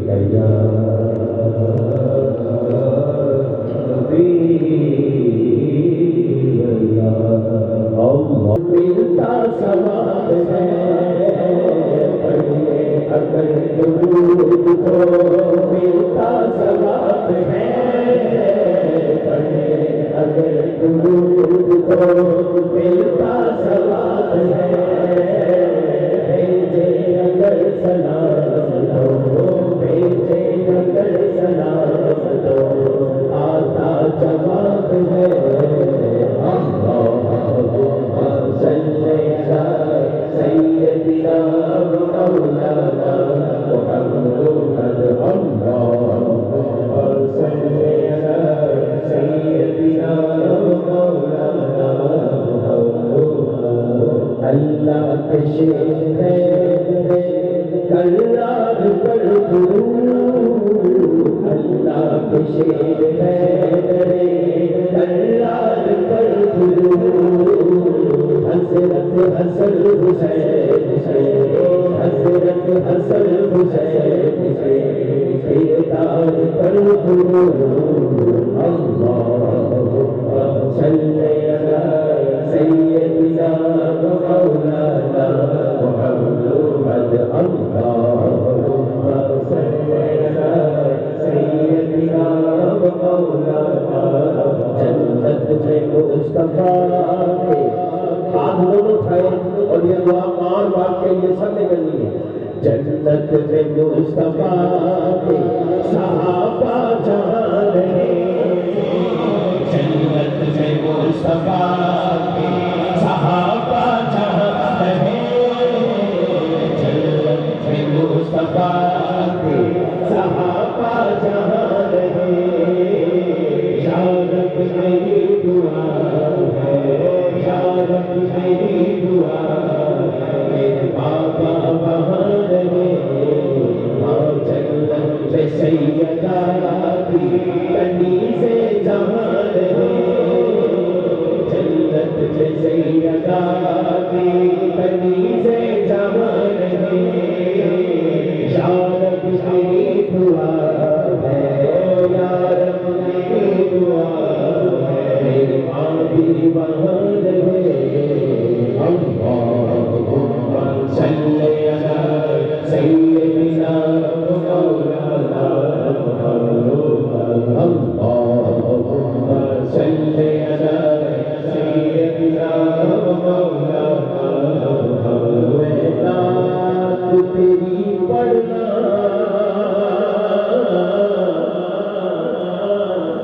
یا حبیب اللہ اللہ ملتا ثواب ہے پڑھے اگر درود تو ملتا ثواب ہے پڑھے اگر درود تو ملتا ثواب ہے بھیجے اگر سلام دو بھیجے اگر سلام دو آتا جواب ہے سیدنا مولانا محمد سیدنا مولانا اللہ کے شیر ہے کلام پر درود اللہ کے شیر ہے کلام پر درود حضرت حسن حسین حضرت حسن حسین کردار پر درود اللہم صلی علی سیدنا مولانا محمد اللہم صلی علی سیدنا مولانا جنت میں مصطفیٰ کے ہاتھ دونوں اٹھائے اور یہ دعا مار مار کے یہ سب نے کرنی ہے جنت میں مصطفیٰ کے صحابہ جان ہے جنت میں مصطفیٰ کے صحابہ جان ہے جنت میں مصطفیٰ کے صحابہ جان ہے یا رب میری دعا ہے یا رب میری دعا میرے بابا وہاں رہے ماں جنت میں سیدہ کی کنیز جہاں رہے جنت میں سیدہ کی کنیز جہاں رہے یا رب میری دعا ہے یا رب میری دعا ہے میری ماں بھی وہاں رہے اللہم صلی علی سیدنا مولانا اللہم صلی علی سیدنا مولانا میں نعت تیری پڑھنا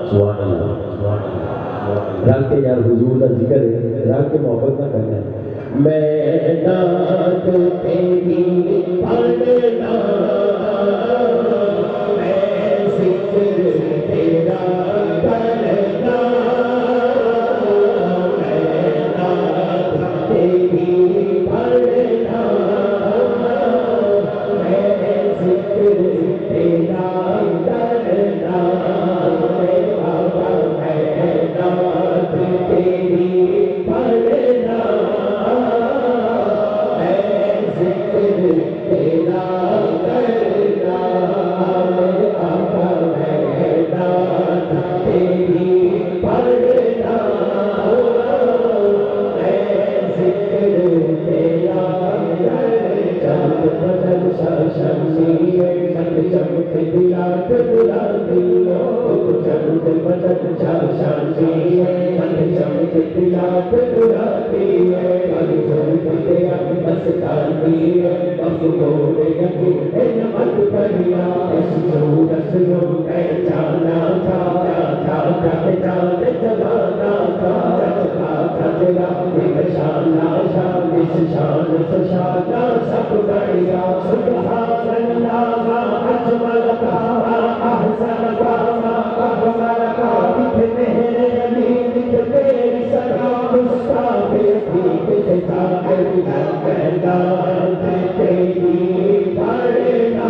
سبحان اللہ رنگ کے یار حضور کا ذکر ہے رنگ کے محبت نہ کرنا ہے میں نعت تیری پڑھنا میں ذکر تیرا کرنا میں نعت تیری پڑھنا میں ذکر تیرا کرنا میں بابا میں نعت تیری پڑھنا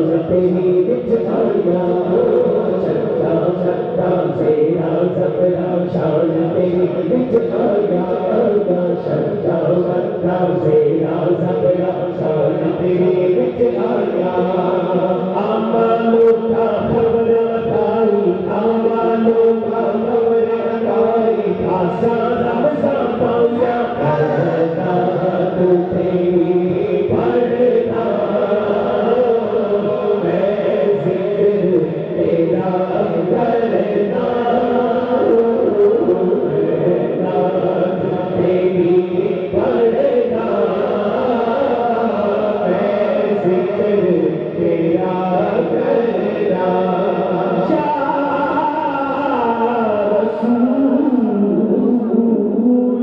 شان تیری بچ آیا سچا سچا تیرا سبرا شان تیری بچ آیا سچا سچا تیرا سبرا شان تیری بچ آیا آمالوں کا خبر بتائی آمالوں کا خبر بتائی آسان آسان پایا کرنا تو تیری پڑھنا میں ذکر تیرا کرنا تیری پڑھنا میں ذکر تیرا کرنا رسول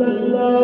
اللہ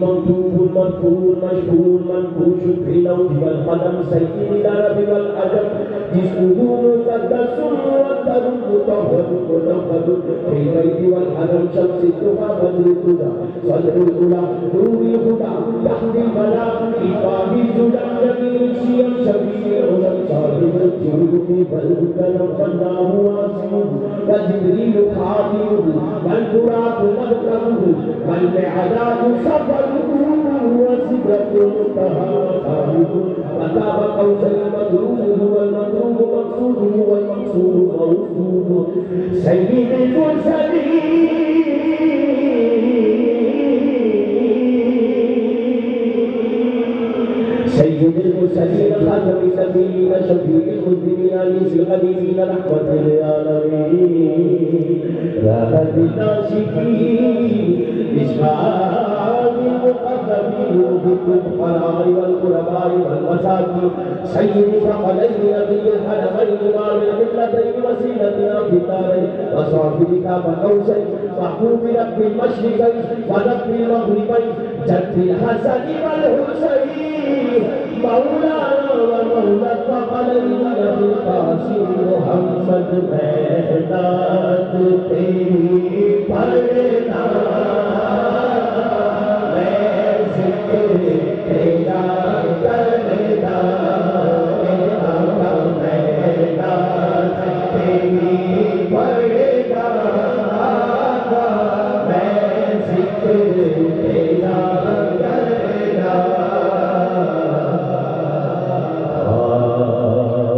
مكتوب مرفوع مشهور منقوش في اللوح والقلم سيد العرب والعجم جسمه مقدس مؤثر مطهر منقد في البيت والحرم شمس الضحى بدر الهدى صدر الأولى نور الهدى تحت البلاء إفاه الزجاج جميل الشيم شفيع صاحب الجود بل كلم خلاه واسمه وجبريل خادمه والبراق مذكره والمعدات سفره وسدرة المنتهى صاحبه وقاب قوسين مدروسه والمطلوب مقصوده والمقصود موجود سيد المرسلين سيد المرسلين خاتم النبيين شفيع المذنبين أنيس القديمين رحمة للعالمين راحة الناشفين إشفاء المقربين بالفقراء والغرباء والمساكين سيد ثقلين نبي الحرمين إمام الملتين وسيلتنا في الدارين وصاحبك وقوسين محبوب رب المشرقين ورب المغربين جد الحسن والحسين مولانا ومولى الثقلين نبي القاسم محمد محنات تیری پڑھنا